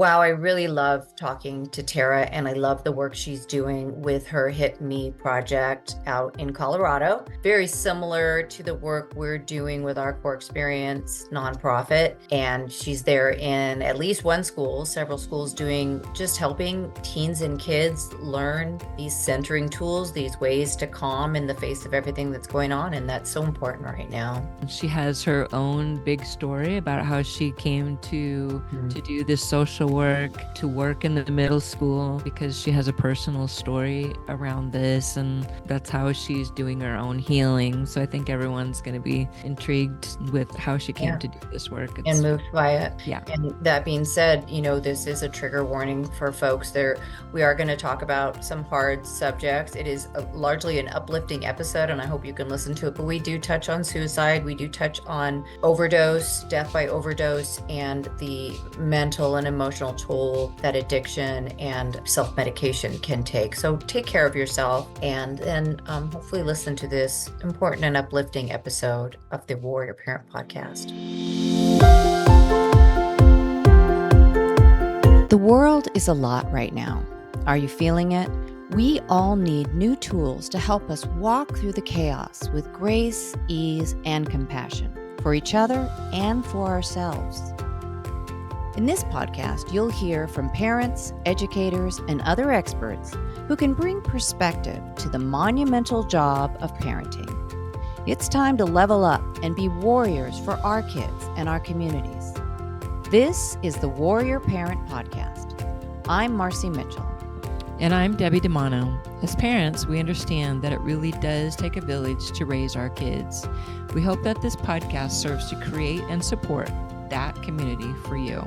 Wow, I really love talking to Tara, and I love the work she's doing with her Hit Me project out in Colorado. Very similar to the work we're doing with our Core Experience nonprofit. And she's there in at least one school, several schools, doing just helping teens and kids learn these centering tools, these ways to calm in the face of everything that's going on. And that's so important right now. She has her own big story about how she came to do this social work, to work in the middle school, because she has a personal story around this, and that's how she's doing her own healing. So I think everyone's going to be intrigued with how she came to do this work. And moved by it. Yeah. And that being said, this is a trigger warning for folks there. We are going to talk about some hard subjects. It is largely an uplifting episode, and I hope you can listen to it. But we do touch on suicide. We do touch on overdose, death by overdose, and the mental and emotional toll that addiction and self-medication can take. So take care of yourself, and then hopefully listen to this important and uplifting episode of the Warrior Parent Podcast. The world is a lot right now. Are you feeling it? We all need new tools to help us walk through the chaos with grace, ease, and compassion for each other and for ourselves. In this podcast, you'll hear from parents, educators, and other experts who can bring perspective to the monumental job of parenting. It's time to level up and be warriors for our kids and our communities. This is the Warrior Parent Podcast. I'm Marci Mitchell. And I'm Debbie DiManno. As parents, we understand that it really does take a village to raise our kids. We hope that this podcast serves to create and support that community for you.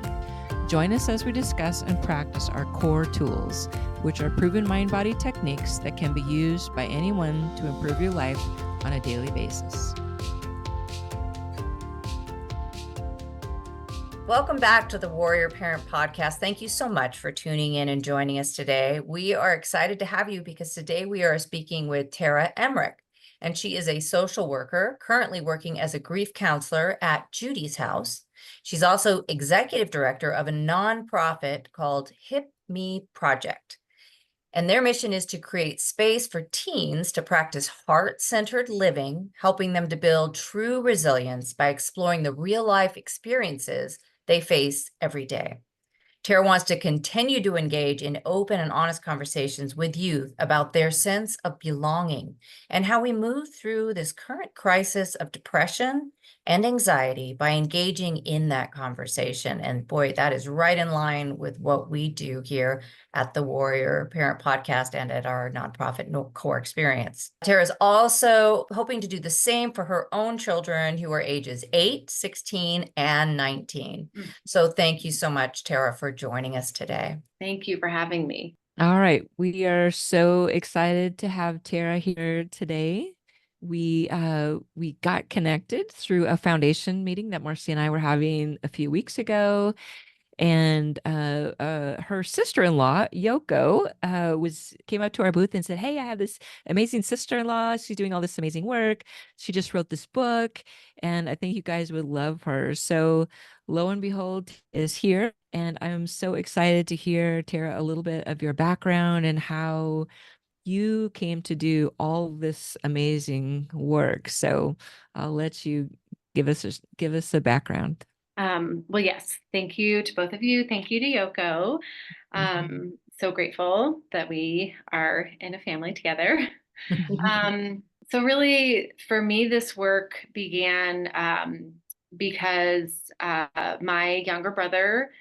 Join us as we discuss and practice our core tools, which are proven mind-body techniques that can be used by anyone to improve your life on a daily basis. Welcome back to the Warrior Parent Podcast. Thank you so much for tuning in and joining us today. We are excited to have you because today we are speaking with Tara Emrick, and she is a social worker currently working as a grief counselor at Judy's House. She's also executive director of a nonprofit called Hit Me Project. And their mission is to create space for teens to practice heart-centered living, helping them to build true resilience by exploring the real-life experiences they face every day. Tara wants to continue to engage in open and honest conversations with youth about their sense of belonging and how we move through this current crisis of depression and anxiety by engaging in that conversation. And boy, that is right in line with what we do here at the Warrior Parent Podcast and at our nonprofit Core Experience. Tara is also hoping to do the same for her own children who are ages 8, 16, and 19. So thank you so much, Tara, for joining us today. Thank you for having me. All right. We are so excited to have Tara here today. We got connected through a foundation meeting that Marci and I were having a few weeks ago. And her sister-in-law, Yoko, came up to our booth and said, "Hey, I have this amazing sister-in-law. She's doing all this amazing work. She just wrote this book, and I think you guys would love her." So lo and behold, is here. And I'm so excited to hear, Tara, a little bit of your background and how you came to do all this amazing work. So I'll let you give us a background. Well, yes, thank you to both of you. Thank you to Yoko. So grateful that we are in a family together. So really, for me, this work began because my younger brother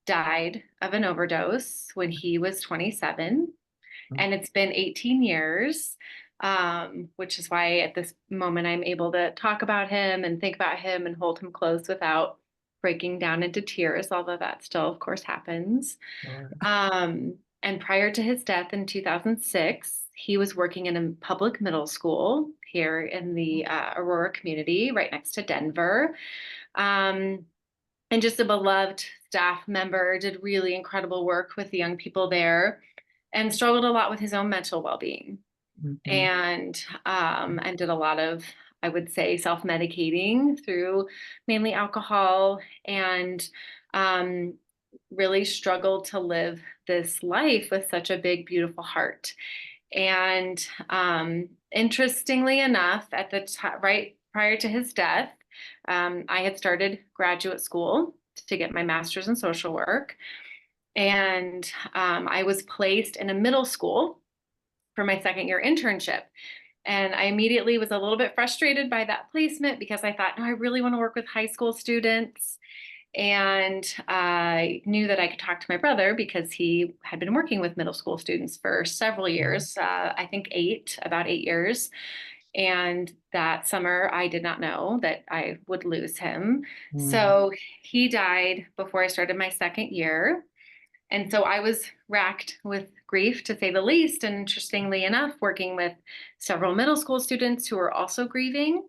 died of an overdose when he was 27. And it's been 18 years, which is why at this moment I'm able to talk about him and think about him and hold him close without breaking down into tears, although that still, of course, happens. And prior to his death in 2006, he was working in a public middle school here in the Aurora community, right next to Denver. And just a beloved staff member, did really incredible work with the young people there, and struggled a lot with his own mental well-being, and did a lot of, I would say, self-medicating through mainly alcohol. And really struggled to live this life with such a big, beautiful heart. And interestingly enough, at the time, right prior to his death, I had started graduate school to get my master's in social work. And I was placed in a middle school for my second year internship. And I immediately was a little bit frustrated by that placement because I thought, no, I really want to work with high school students. And I knew that I could talk to my brother because he had been working with middle school students for several years, I think about 8 years. And that summer, I did not know that I would lose him. So he died before I started my second year. And so I was racked with grief, to say the least. And interestingly enough, working with several middle school students who are also grieving,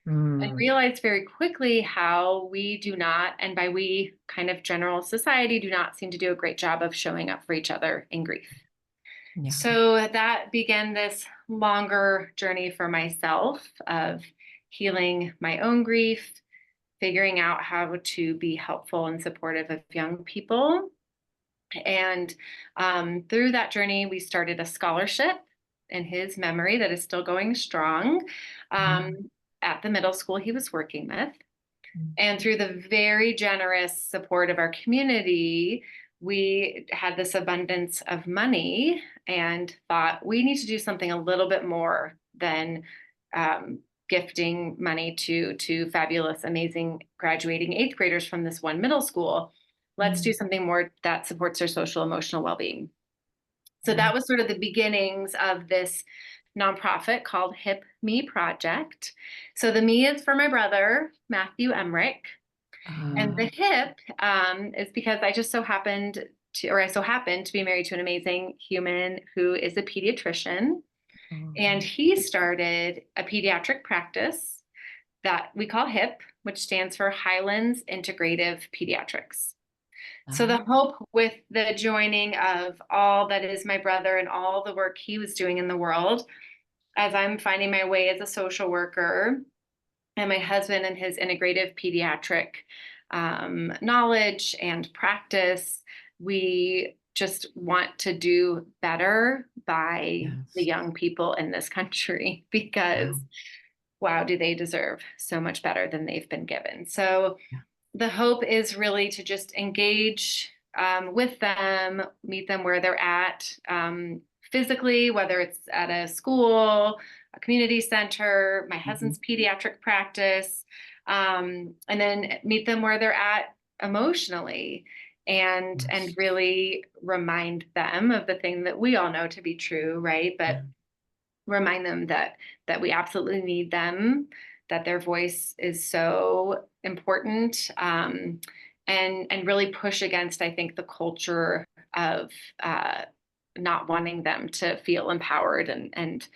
and realized very quickly how we do not, and by we, kind of general society, do not seem to do a great job of showing up for each other in grief. Yeah. So that began this longer journey for myself of healing my own grief, figuring out how to be helpful and supportive of young people. And through that journey, we started a scholarship in his memory that is still going strong at the middle school he was working with. And through the very generous support of our community, we had this abundance of money and thought we need to do something a little bit more than gifting money to fabulous, amazing graduating eighth graders from this one middle school. Let's do something more that supports their social emotional well-being. So that was sort of the beginnings of this nonprofit called Hip Me Project. So the me is for my brother, Matthew Emrick. And the hip is because I so happened to be married to an amazing human who is a pediatrician. And he started a pediatric practice that we call HIP, which stands for Highlands Integrative Pediatrics. So the hope with the joining of all that is my brother and all the work he was doing in the world, as I'm finding my way as a social worker, and my husband and his integrative pediatric knowledge and practice, we just want to do better by the young people in this country because, wow, do they deserve so much better than they've been given. So the hope is really to just engage with them, meet them where they're at physically, whether it's at a school, a community center, my husband's pediatric practice, and then meet them where they're at emotionally and really remind them of the thing that we all know to be true, right? But remind them that we absolutely need them, that their voice is so important, and really push against, I think, the culture of not wanting them to feel empowered and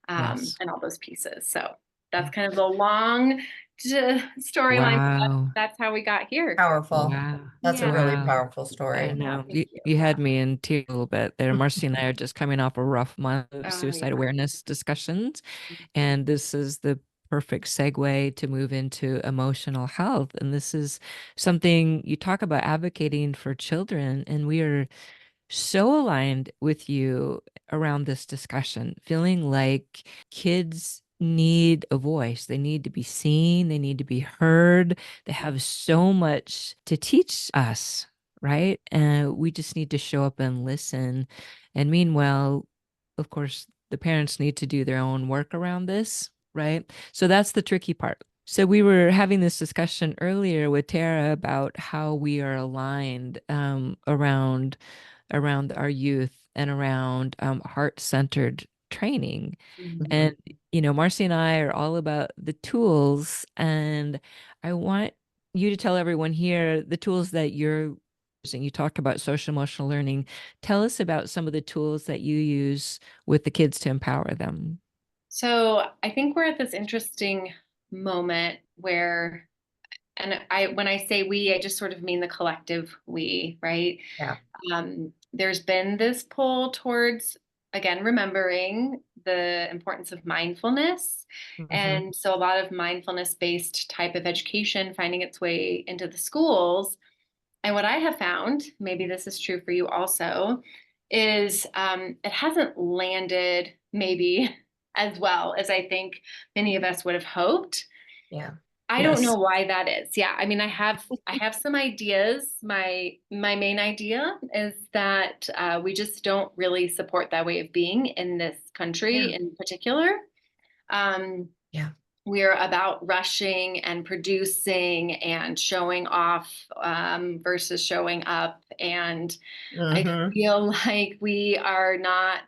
all those pieces. So that's kind of the long storyline. Wow. That's how we got here. Powerful. Wow. That's a really Wow. powerful I story. know. Thank You had me in tears a little bit there. Marci and I are just coming off a rough month of suicide yeah. awareness discussions. And this is the perfect segue to move into emotional health. And this is something you talk about, advocating for children. And we are so aligned with you around this discussion, feeling like kids need a voice. They need to be seen. They need to be heard. They have so much to teach us, right? And we just need to show up and listen. And meanwhile, of course, the parents need to do their own work around this, right? So that's the tricky part. So we were having this discussion earlier with Tara about how we are aligned around our youth and around heart-centered training. And, Marci and I are all about the tools. And I want you to tell everyone here the tools that you're using. You talk about social emotional learning. Tell us about some of the tools that you use with the kids to empower them. So I think we're at this interesting moment where, and when I say we, I just sort of mean the collective we, right? Yeah. There's been this pull towards, again, remembering the importance of mindfulness. And so a lot of mindfulness-based type of education finding its way into the schools. And what I have found, maybe this is true for you also, is it hasn't landed maybe as well as I think many of us would have hoped. Yeah. I don't know Yes. why that is. Yeah, I mean, I have some ideas. My main idea is that we just don't really support that way of being in this country Yeah. in particular. Um, Yeah. we're about rushing and producing and showing off versus showing up. And I Hmm. feel like we are not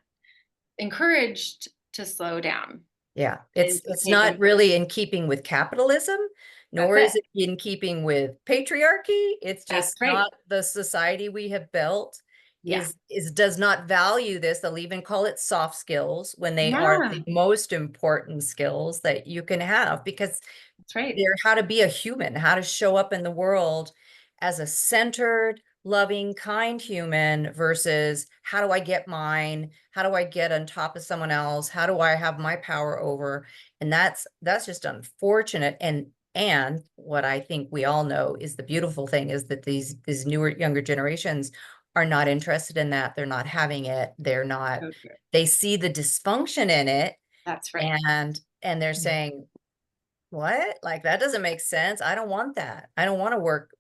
encouraged to slow down Yeah, and to it's take a not really in keeping with capitalism, That's nor it. is it in keeping with patriarchy. It's That's just right. not the society we have built Yeah. is does not value this. They'll even call it soft skills when they are Yeah. the most important skills that you can have, because That's right. they're how to be a human, how to show up in the world as a centered, loving, kind human versus how do I get mine? How do I get on top of someone else? How do I have my power over? And that's just unfortunate. And what I think we all know is the beautiful thing is that these newer younger generations are not interested in that. They're not having it. They're not, So true. they see the dysfunction in it That's right. and they're Yeah. saying, what? Like, that doesn't make sense. I don't want that. I don't want to work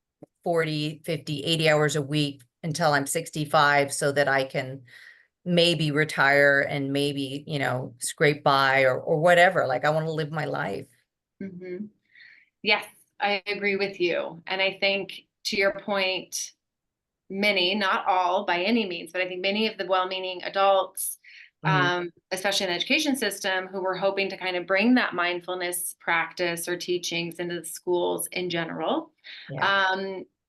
40, 50, 80 hours a week until I'm 65 so that I can maybe retire and maybe, scrape by or whatever. Like, I want to live my life. Hmm. Yes, I agree with you. And I think to your point, many, not all by any means, but I think many of the well-meaning adults, Mhm. especially in the education system, who were hoping to kind of bring that mindfulness practice or teachings into the schools in general. Yeah.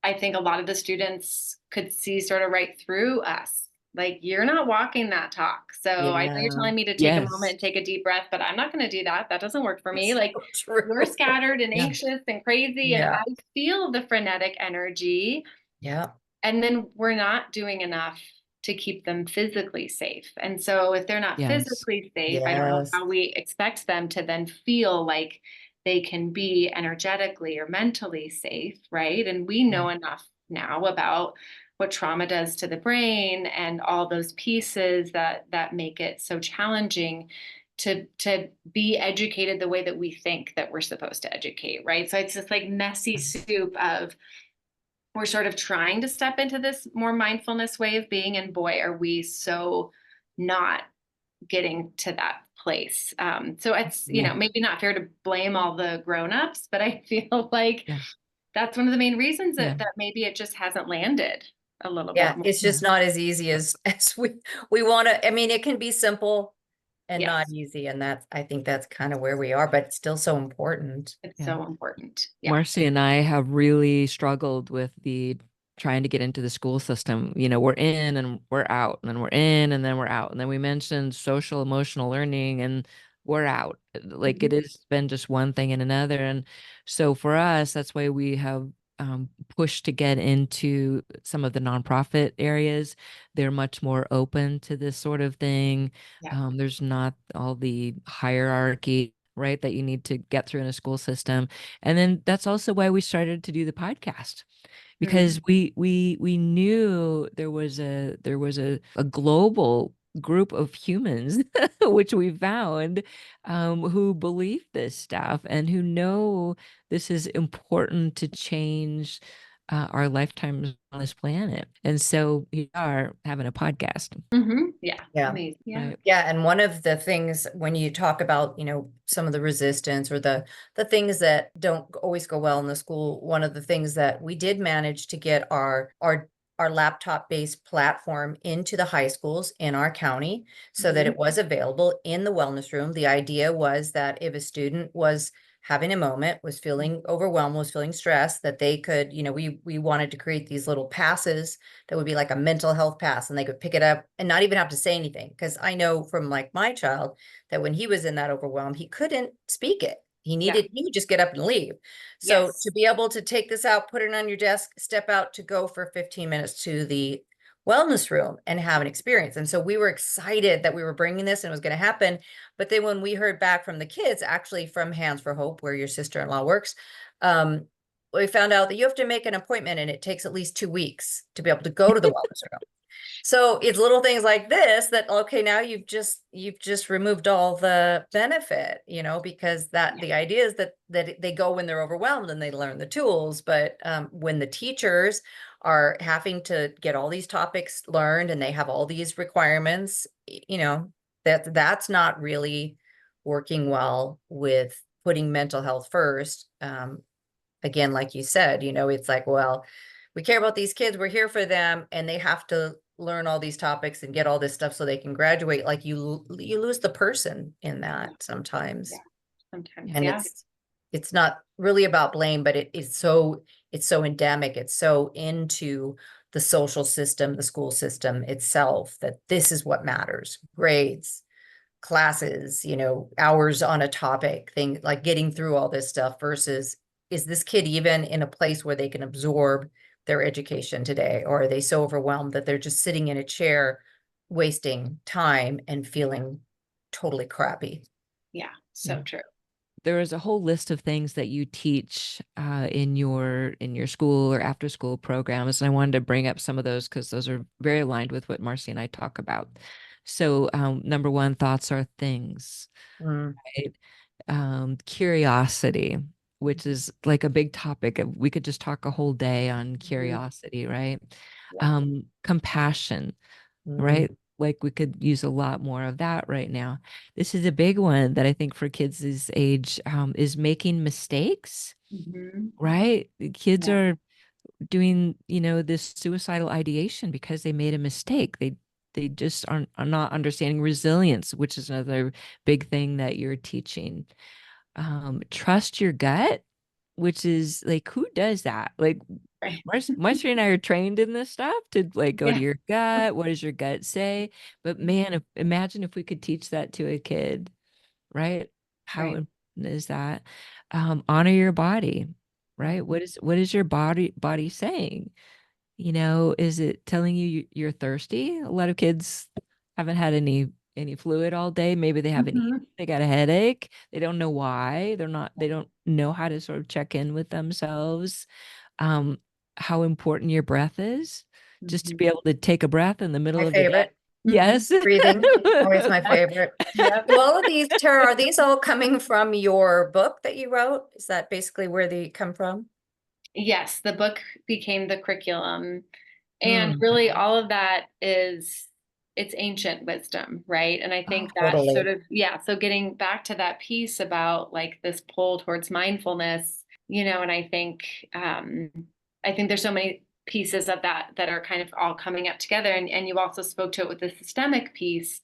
I think a lot of the students could see sort of right through us. Like, you're not walking that talk. So I know you're Yeah. telling me to take a moment Yes. and take a deep breath, but I'm not going to do that. That doesn't work for me. It's Like, so true. you're scattered and Yeah. anxious and crazy, and Yeah. I feel the frenetic energy. Yeah. And then we're not doing enough to keep them physically safe. And so if they're not Yes. physically safe, I don't know Yes. how we expect them to then feel like they can be energetically or mentally safe, right? And we Yeah. know enough now about what trauma does to the brain and all those pieces that make it so challenging to be educated the way that we think that we're supposed to educate, right? So it's this like messy soup of we're sort of trying to step into this more mindfulness way of being, and boy, are we so not getting to that place. So it's, Yeah. maybe not fair to blame all the grown-ups, but I feel like Yeah. that's one of the main reasons Yeah. that maybe it just hasn't landed a little Yeah. bit more. It's just Yeah. not as easy as we want to. I mean, it can be simple and not Yes, easy. And I think that's kind of where we are, but it's still so important. it's Yeah. so important. Yeah. Marcy and I have really struggled with the trying to get into the school system. We're in and we're out, and then we're in and then we're out. And then we mentioned social emotional learning and we're out. Like, Mhm. it has been just one thing and another. And so for us, that's why we have pushed to get into some of the nonprofit areas. They're much more open to this sort of thing. Yeah. There's not all the hierarchy, right, that you need to get through in a school system. And then that's also why we started to do the podcast, Mhm. because we knew there was a global group of humans which we found, who believe this stuff and who know this is important to change our lifetimes on this planet. And so we are having a podcast, Mhm. Yeah. Yeah. Amazing. Yeah. right? Yeah, and one of the things when you talk about, some of the resistance or the things that don't always go well in the school, one of the things that we did manage to get our laptop-based platform into the high schools in our county so that Mhm. it was available in the wellness room. The idea was that if a student was having a moment, was feeling overwhelmed, was feeling stressed, that they could, we wanted to create these little passes that would be like a mental health pass, and they could pick it up and not even have to say anything. Because I know from like my child that when he was in that overwhelm, he couldn't speak it. Yeah. He would just get up and leave. So to Yes. be able to take this out, put it on your desk, step out to go for 15 minutes to the wellness room and have an experience. And so we were excited that we were bringing this and it was going to happen. But then when we heard back from the kids, actually from Hands for Hope, where your sister-in-law works, um, we found out that you have to make an appointment and it takes at least 2 weeks to be able to go to the wellness room. So it's little things like this that, okay, now you've just removed all the benefit, because the idea is that they go when they're overwhelmed and they learn the tools. But when the teachers are having to get all these topics learned and they have all these requirements, that's not really working well with putting mental health first. Again, like you said, it's like, well, we care about these kids, we're here for them, and they have to learn all these topics and get all this stuff so they can graduate. Like you lose the person in that sometimes. Yeah. Sometimes, And yeah. it's not really about blame, but it's so endemic, it's so into the social system, the school system itself, that this is what matters. Grades, classes, hours on a topic, thing like getting through all this stuff versus, is this kid even in a place where they can absorb their education today? Or are they so overwhelmed that they're just sitting in a chair, wasting time and feeling totally crappy? Yeah, so true. There is a whole list of things that you teach in your school or after school programs. And I wanted to bring up some of those because those are very aligned with what Marci and I talk about. So number one, thoughts are things, right? Curiosity, which is like a big topic. We could just talk a whole day on curiosity, right? Yeah. Compassion, right? Like we could use a lot more of that right now. This is a big one that I think for kids this age is making mistakes, right? The kids Yeah. are doing, this suicidal ideation because they made a mistake. They just are not understanding resilience, which is another big thing that you're teaching. Trust your gut, which is like, who does that? Like, Right. Marci and I are trained in this stuff to like go to Yeah. your gut. What does your gut say? But man, imagine if we could teach that to a kid, right? How Right. important is that? Honor your body, right? What is your body saying? Is it telling you you're thirsty? A lot of kids haven't had any fluid all day. Maybe they haven't eaten. They got a headache. They don't know why. They don't know how to sort of check in with themselves. Um, how important your breath is, just to be able to take a breath in the middle My of the day. favorite. Yes. Breathing, always my favorite. Yep. Do all of these, Tara, are these all coming from your book that you wrote? Is that basically where they come from? Yes, the book became the curriculum. And Mm, really all of that it's ancient wisdom, right? And I think that sort totally. of, yeah, so getting back to that piece about like this pull towards mindfulness, and I think there's so many pieces of that that are kind of all coming up together. And you also spoke to it with the systemic piece.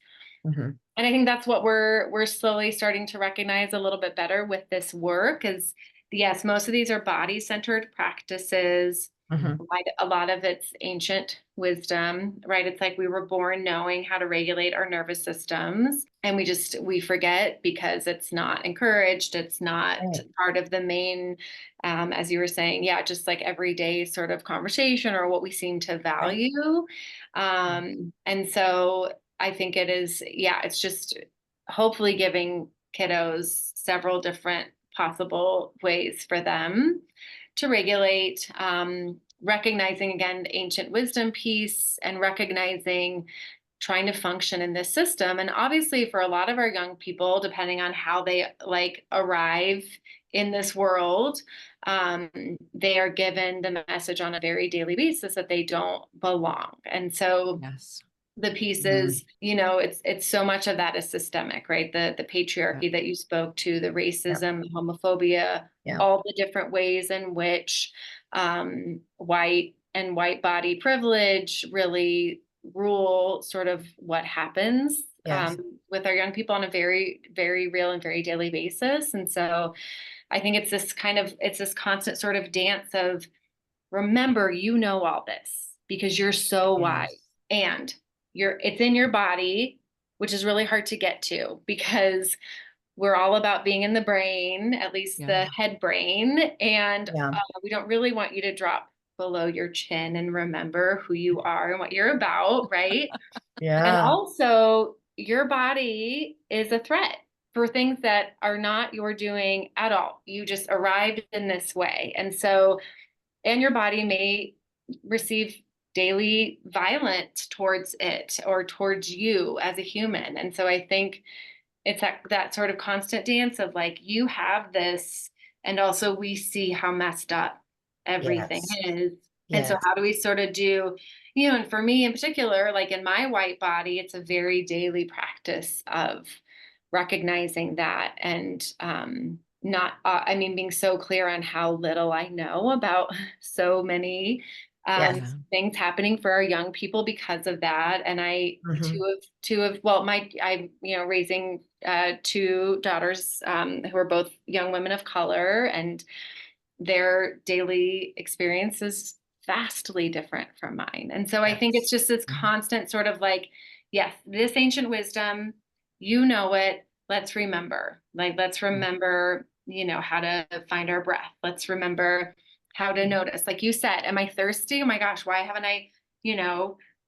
Mhm. And I think that's what we're slowly starting to recognize a little bit better with this work is, yes, most of these are body-centered practices. Mhm. Like a lot of it's ancient wisdom, right? It's like we were born knowing how to regulate our nervous systems, and we forget because it's not encouraged. It's not Right. part of the main, as you were saying, yeah, just like everyday sort of conversation or what we seem to Right. value. And so I think it is, yeah, it's just hopefully giving kiddos several different possible ways for them to regulate, recognizing again the ancient wisdom piece and recognizing trying to function in this system. And obviously for a lot of our young people, depending on how they like arrive in this world, they are given the message on a very daily basis that they don't belong. And so Yes. the pieces, it's so much of that is systemic, right? The Yeah. patriarchy that you spoke to, the Yeah. racism, the homophobia, Yeah. all the different ways in which white body privilege really rule sort of what happens Yes. with our young people on a very, very real and very daily basis. And so I think it's this constant sort of dance of remember, all this because you're so wise Yes. and it's in your body, which is really hard to get to because we're all about being in the brain, at least Yeah. the head brain. And Yeah. we don't really want you to drop below your chin and remember who you are and what you're about, right? And Yeah. also, your body is a threat for things that are not your doing at all. You just arrived in this way. And so, and your body may receive daily violence towards it or towards you as a human. And so I think it's that sort of constant dance of like, you have this, and also we see how messed up everything Yes. is. And so Yes. how do we sort of do, and for me in particular, like in my white body, it's a very daily practice of recognizing that and not, being so clear on how little I know about so many Yes. things happening for our young people because of that. And I, Mhm. I'm raising two daughters who are both young women of color, and their daily experience is vastly different from mine. And so I think it's just this constant sort of like, yes, this ancient wisdom, it, let's remember, let's remember, how to find our breath. Let's remember how to notice, like you said, am I thirsty? Oh my gosh, why haven't I,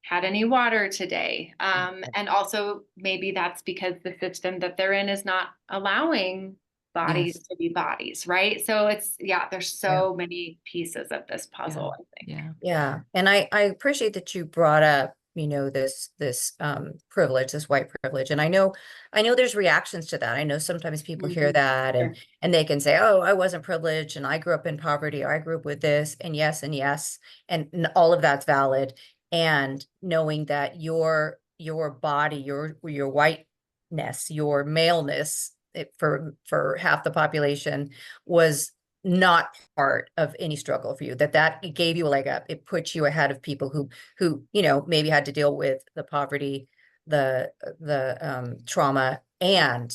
had any water today? And also maybe that's because the system that they're in is not allowing bodies Yes. to be bodies, right? So there's Yeah. so many pieces of this puzzle, I think. Yeah. Yeah. And I appreciate that you brought up, this privilege, this white privilege. And I know there's reactions to that. I know sometimes people hear that Sure. and they can say, oh, I wasn't privileged and I grew up in poverty, or I grew up with this, and yes, and all of that's valid. And knowing that your body, your whiteness, your maleness, for half the population, was not part of any struggle for you, that it gave you a leg up. It put you ahead of people who maybe had to deal with the poverty, the trauma, and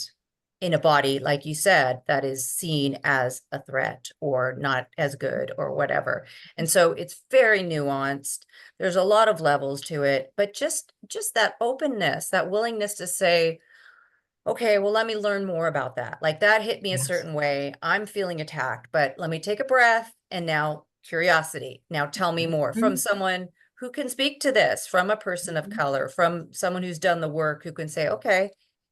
in a body, like you said, that is seen as a threat or not as good or whatever. And so it's very nuanced. There's a lot of levels to it, but just that openness, that willingness to say, okay, well, let me learn more about that. Like, that hit me a Yes. certain way. I'm feeling attacked, but let me take a breath. And now curiosity. Now tell me more from someone who can speak to this, from a person of color, from someone who's done the work, who can say, okay,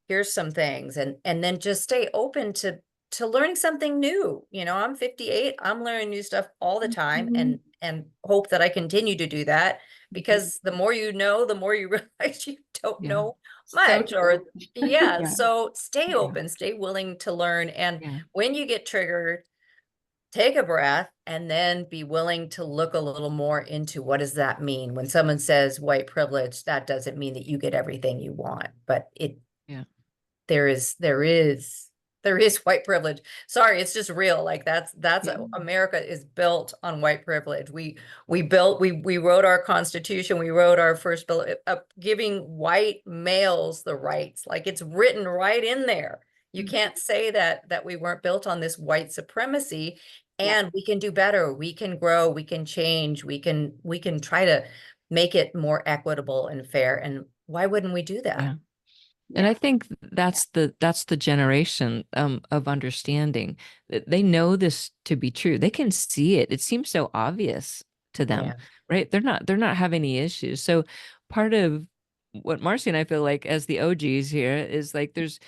here's some things. And then just stay open to learning something new. I'm 58. I'm learning new stuff all the time, and hope that I continue to do that, because the more you know, the more you realize you don't Yeah. know So much. Or true. yeah, Yeah. so stay Yeah. open, stay willing to learn. And Yeah. when you get triggered, take a breath and then be willing to look a little more into, what does that mean? When someone says white privilege, that doesn't mean that you get everything you want, but Yeah. there is white privilege. Sorry, it's just real. Like, Yeah. America is built on white privilege. We wrote our Constitution, we wrote our first bill, giving white males the rights. Like, it's written right in there. You can't say that we weren't built on this white supremacy. Yeah. And we can do better. We can grow, we can change, we can try to make it more equitable and fair. And why wouldn't we do that? Yeah. And I think that's the generation of understanding that they know this to be true. They can see it. It seems so obvious to them, Yeah. right? They're not having any issues. So part of what Marci and I feel like as the OGs here is like there's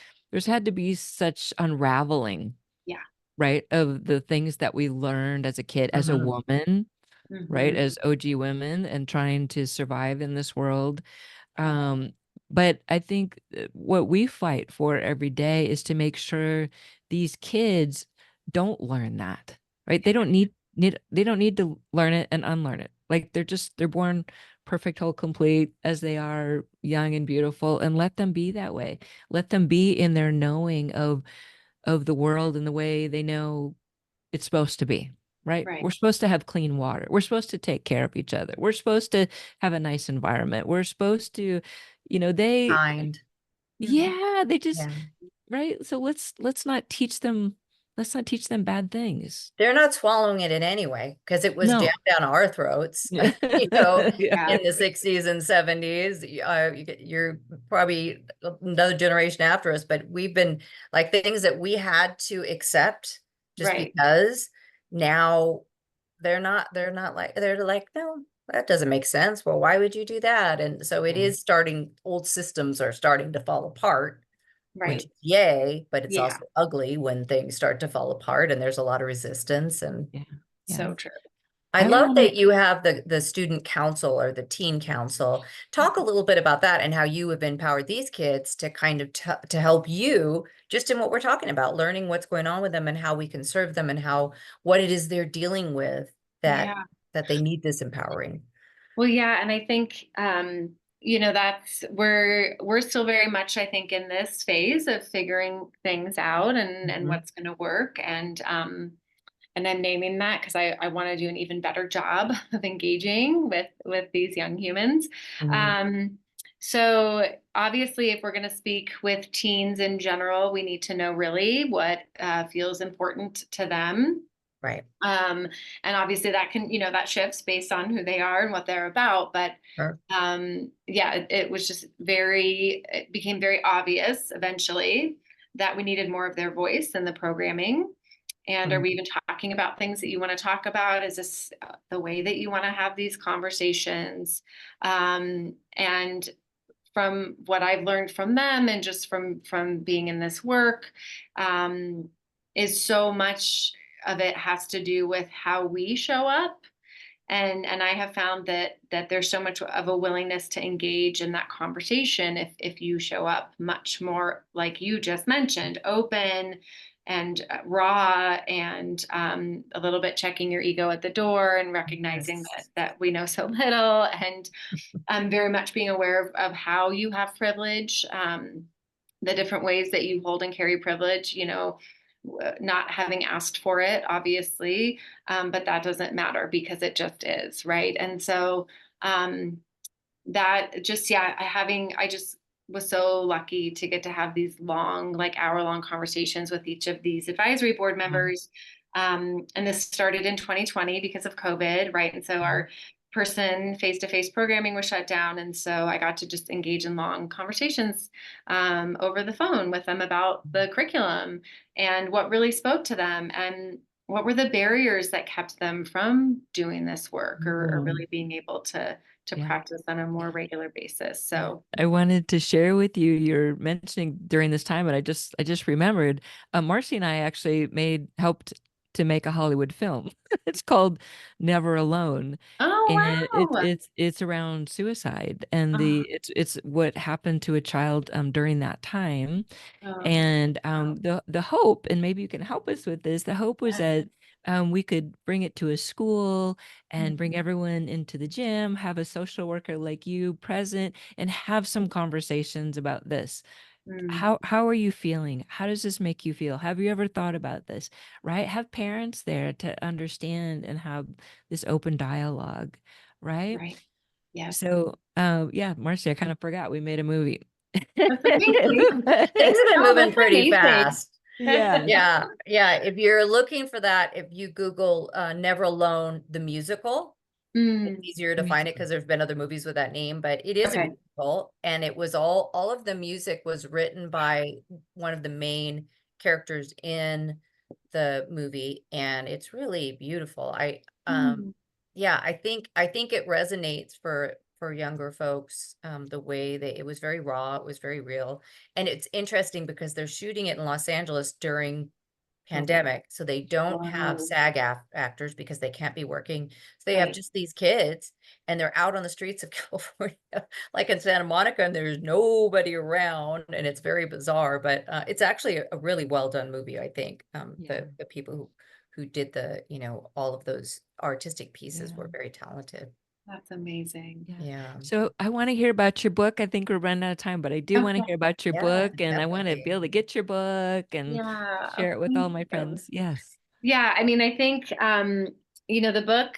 had to be such unraveling, Yeah. right, of the things that we learned as a kid, as a woman, right, as OG women, and trying to survive in this world. But I think what we fight for every day is to make sure these kids don't learn that, right? They don't they don't need to learn it and unlearn it. Like, they're born perfect, whole, complete as they are, young and beautiful, and let them be that way. Let them be in their knowing of the world in the way they know it's supposed to be. Right. Right. We're supposed to have clean water. We're supposed to take care of each other. We're supposed to have a nice environment. We're supposed to, Kind. yeah, they just, Yeah. right. So let's not teach them bad things. They're not swallowing it in anyway, because it was No. jammed down our throats, Yeah. in the 60s and 70s. You're probably another generation after us, but we've been like, things that we had to accept just Right. because. Now they're like, no, that doesn't make sense. Well, why would you do that? And so it is starting, old systems are starting to fall apart. which Right. is yay, but it's Yeah. also ugly when things start to fall apart and there's a lot of resistance. And Yeah. Yeah. So true. I I love want that to, you have the student council or the teen council. Talk a little bit about that and how you have empowered these kids to kind of to help you just in what we're talking about, learning what's going on with them and how we can serve them and how what it is they're dealing with that Yeah. that they need this empowering. Well, yeah, and I think that's we're still very much, I think, in this phase of figuring things out and Mhm. what's going to work. And I'm naming that because I want to do an even better job of engaging with these young humans. Mhm. Um, so obviously, if we're going to speak with teens in general, we need to know really what feels important to them. Right. Um, and obviously that can, that shifts based on who they are and what they're about. But Sure. yeah, it was just it became very obvious eventually that we needed more of their voice in the programming. And are Mhm. we even talking about things that you want to talk about? Is this the way that you want to have these conversations? And from what I've learned from them and just from being in this work, is so much of it has to do with how we show up. And I have found that there's so much of a willingness to engage in that conversation if you show up much more like you just mentioned, open and raw, and a little bit checking your ego at the door and recognizing Yes. that we know so little, and very much being aware of how you have privilege, the different ways that you hold and carry privilege, not having asked for it, obviously, but that doesn't matter because it just is, right? And so that just, yeah, I just was so lucky to get to have these long, like hour-long conversations with each of these advisory board members. And this started in 2020 because of COVID, right? And so our face-to-face programming was shut down. And so I got to just engage in long conversations over the phone with them about the curriculum and what really spoke to them and what were the barriers that kept them from doing this work or Mhm. really being able to yeah. practice on a more regular basis. Yeah. So I wanted to share with you, you're mentioning during this time, and I just remembered, Marcy and I actually helped to make a Hollywood film. It's called Never Alone. And oh wow. it's around suicide and Oh, it's what happened to a child during that time. oh, And wow. the hope, and maybe you can help us with this, the hope was Yes. that we could bring it to a school and bring Mhm. everyone into the gym, have a social worker like you present, and have some conversations about this. Mm, How are you feeling? How does this make you feel? Have you ever thought about this? Right? Have parents there to understand and have this open dialogue, right? right. Yes. So, yeah, Marcy, I kind of forgot we made a movie. That's amazing. Things have been Oh, moving that's pretty amazing. fast. Yeah. Yeah, yeah. If you're looking for that, if you Google Never Alone, the musical, it's Mm, easier to find it Musical. because there's been other movies with that name, but it is a okay. musical, and it was all of the music was written by one of the main characters in the movie, and it's really beautiful. Mm, Yeah, I think it resonates for younger folks, the way that it was very raw, it was very real, and it's interesting because they're shooting it in Los Angeles during COVID. pandemic, so they don't have wow. SAG actors because they can't be working. So they have Right. just these kids and they're out on the streets of California, like in Santa Monica, and there's nobody around and it's very bizarre, but it's actually a really well done movie, I think. Yeah. The people who did all of those artistic pieces Yeah. were very talented. That's amazing. Yeah. Yeah. So I want to hear about your book. I think we're running out of time, but I do want to Okay. hear about your Yeah, book, and I want to be definitely. able to get your book and Yeah. share Oh, it with thank all my you. friends. Yes. Yeah, I mean, I think the book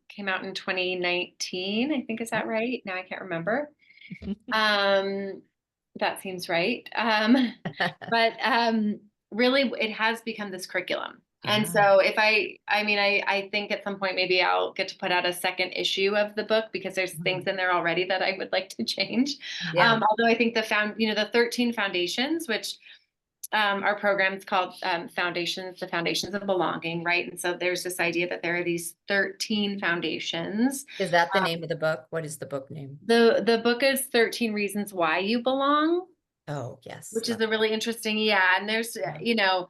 came out in 2019, I think. Is that Oh. right? Now I can't remember. Um, that seems right. But really, it has become this curriculum. And Ah. so I think at some point maybe I'll get to put out a second issue of the book because there's things Mhm. in there already that I would like to change. Yeah. Although I think the 13 foundations, which our program's called the Foundations of Belonging, right? And so there's this idea that there are these 13 foundations. Is that the name of the book? What is the book name? The book is 13 Reasons Why You Belong. Oh, yes. which is a really interesting, yeah. And there's, you know,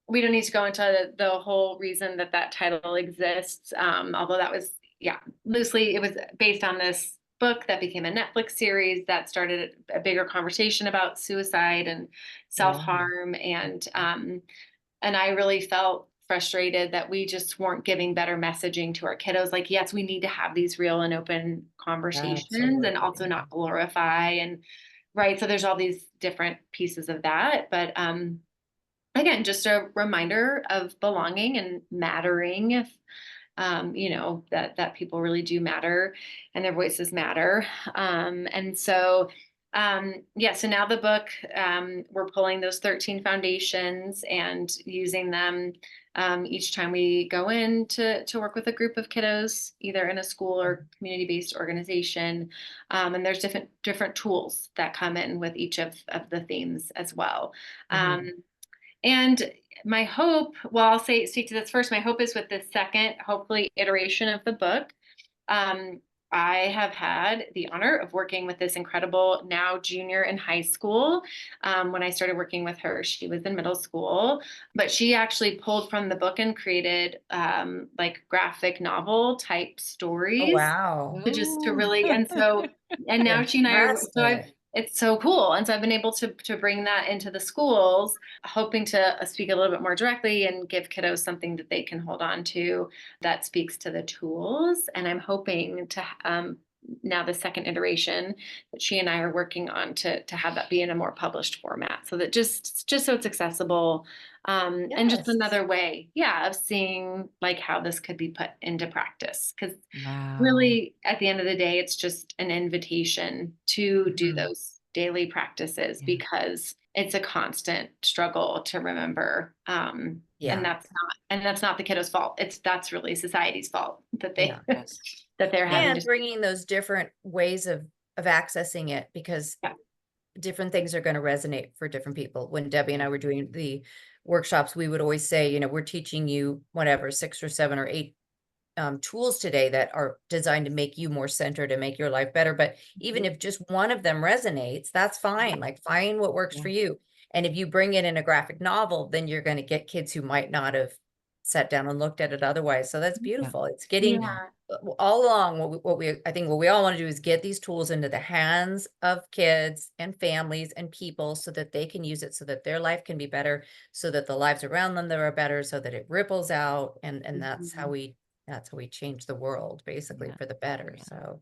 we don't need to go into the whole reason that that title exists. Although that was, yeah, loosely, it was based on this book that became a Netflix series that started a bigger conversation about suicide and self-harm. And I really felt frustrated that we just weren't giving better messaging to our kiddos. Like, yes, we need to have these real and open conversations and also Absolutely. not glorify and right. So there's all these different pieces of that. But again, just a reminder of belonging and mattering. If you know that people really do matter and their voices matter. And so yeah, so now the book, we're pulling those 13 foundations and using them each time we go in to work with a group of kiddos, either in a school or community-based organization. And there's different tools that come in with each of the themes as well. And my hope, well, I'll speak to this first. My hope is with the second, hopefully, iteration of the book. I have had the honor of working with this incredible now junior in high school. When I started working with her, she was in middle school, but she actually pulled from the book and created like graphic novel type Oh, stories wow. to really, and so, and now she and I are, so Fantastic. it's so cool. And so I've been able to bring that into the schools, hoping to speak a little bit more directly and give kiddos something that they can hold on to that speaks to the tools. And I'm hoping to now the second iteration that she and I are working on to have that be in a more published format, so that just so it's accessible, and just Yes. another way, yeah, of seeing like how this could be put into practice. Because Wow. really, at the end of the day, it's just an invitation to do Mhm. those daily practices Yeah. because it's a constant struggle to remember. And Yeah. that's not the kiddo's fault. That's really society's fault that they Yeah. Yes. that they're having And to. bringing those different ways of accessing it, because Yeah. different things are going to resonate for different people. When Debbie and I were doing the workshops, we would always say, you know, we're teaching you whatever, 6 or 7 or 8 tools today that are designed to make you more centered and make your life better. But even if just one of them resonates, that's fine. Like, find what works Yeah. for you. And if you bring it in a graphic novel, then you're going to get kids who might not have sat down and looked at it otherwise. So that's Yeah. beautiful. It's getting Yeah. all along I think what we all want to do is get these tools into the hands of kids and families and people so that they can use it, so that their life can be better, so that the lives around them that are better, so that it ripples out. And that's how we change the world, basically, Yeah. for the better. Yeah. So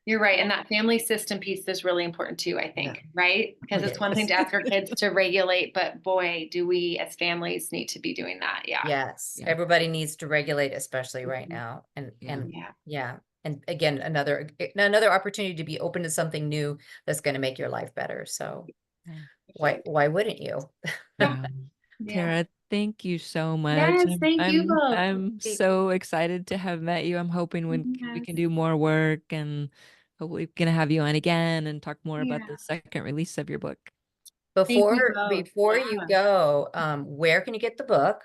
You're right. And that family system piece is really important too, I yeah, think, right? Because it it's one thing is. to ask our kids to regulate, but boy, do we as families need to be doing that. Yeah. Yes, Yeah. everybody needs to regulate, especially right Mhm. now. And Yeah. Yeah. yeah. And again, another opportunity to be open to something new that's going to make your life better. So Yeah. why wouldn't you? Wow. Yeah. Tara, thank you so much. Yes. Thank you both. I'm so excited to have met you. I'm hoping we Yes. can do more work, and hopefully we can have you on again and talk more about Yeah. the second release of your book. Thank you Before both. before you Yeah. go, where can you get the book?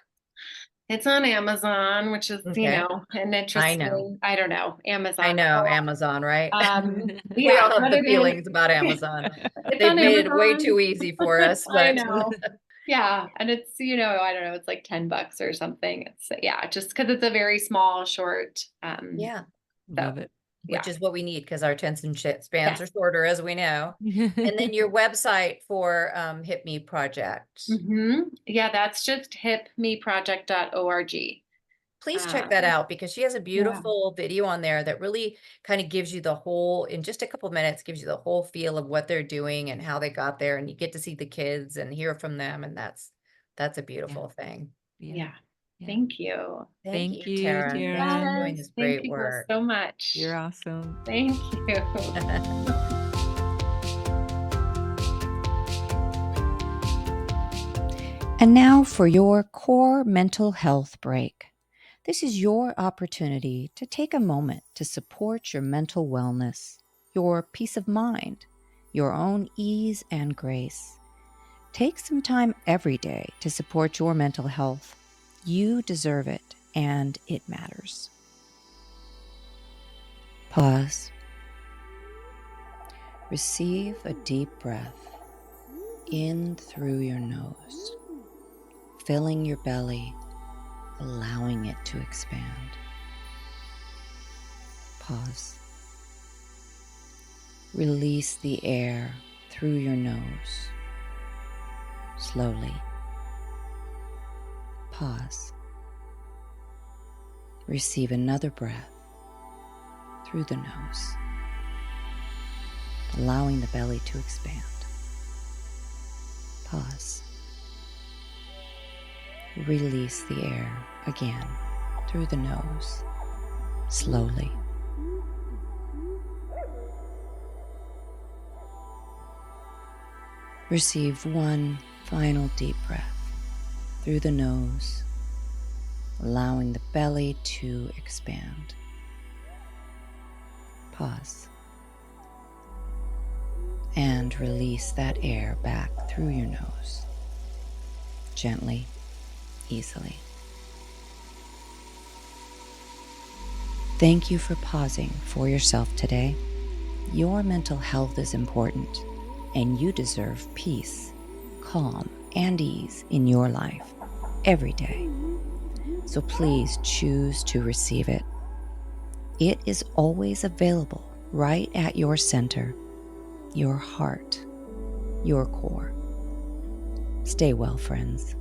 It's on Amazon, which is, Okay. an I know. interesting, I don't know, I Amazon. know, Amazon, right? We Yeah, all have put the it in. feelings about Amazon. It's They've on made it way Amazon. too easy for us, I but know. Yeah. And it's, I don't know, it's like $10 or something. It's, yeah, just because it's a very small, short. yeah, So Love it. which yeah. is what we need because our attention spans are Yes. shorter, as we know. And then your website for Hip Me Project. Yeah, that's just hipmeproject.org. Please check that Um, out because she has a yeah. beautiful video on there that really kind of gives you the whole, in just a couple minutes, gives you the whole feel of what they're doing and how they got there. And you get to see the kids and hear from them. And that's a Yeah. beautiful thing. Yeah. Yeah. Yeah. Thank you. Thank Thank you, you, Tara. Thanks for Tara. doing Yes. this Thank great you both work. so much. You're awesome. Thank you. And now for your core mental health break. This is your opportunity to take a moment to support your mental wellness, your peace of mind, your own ease and grace. Take some time every day to support your mental health. You deserve it, and it matters. Pause. Receive a deep breath. in through your nose, filling your belly, allowing it to expand. Pause. Release the air through your nose, slowly. Pause. Receive another breath through the nose, allowing the belly to expand. Pause. Release the air again through the nose, slowly. Receive one final deep breath through the nose, allowing the belly to expand. Pause. And release that air back through your nose, gently, easily. Thank you for pausing for yourself today. Your mental health is important, and you deserve peace, calm, and ease in your life every day. So please choose to receive it. It is always available right at your center, your heart, your core. Stay well, friends.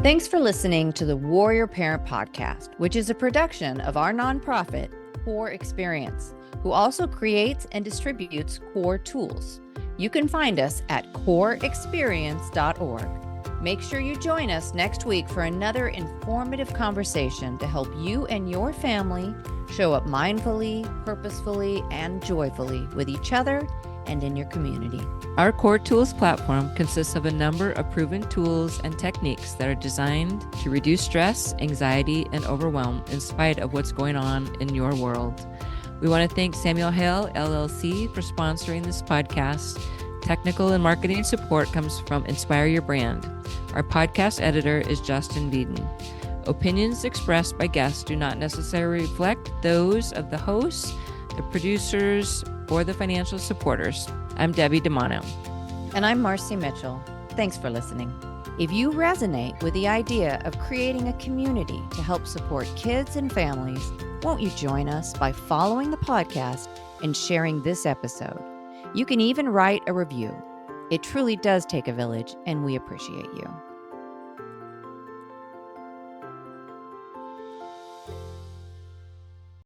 Thanks for listening to the Warrior Parent Podcast, which is a production of our nonprofit, Cour Experience, who also creates and distributes Cour tools. You can find us at courexperience.org. Make sure you join us next week for another informative conversation to help you and your family show up mindfully, purposefully, and joyfully with each other and in your community. Our Core Tools platform consists of a number of proven tools and techniques that are designed to reduce stress, anxiety, and overwhelm in spite of what's going on in your world. We want to thank Samuel Hale, LLC, for sponsoring this podcast. Technical and marketing support comes from Inspire Your Brand. Our podcast editor is Justin Beeden. Opinions expressed by guests do not necessarily reflect those of the hosts, the producers, or the financial supporters. I'm Debbie DiManno. And I'm Marci Mitchell. Thanks for listening. If you resonate with the idea of creating a community to help support kids and families, won't you join us by following the podcast and sharing this episode? You can even write a review. It truly does take a village, and we appreciate you.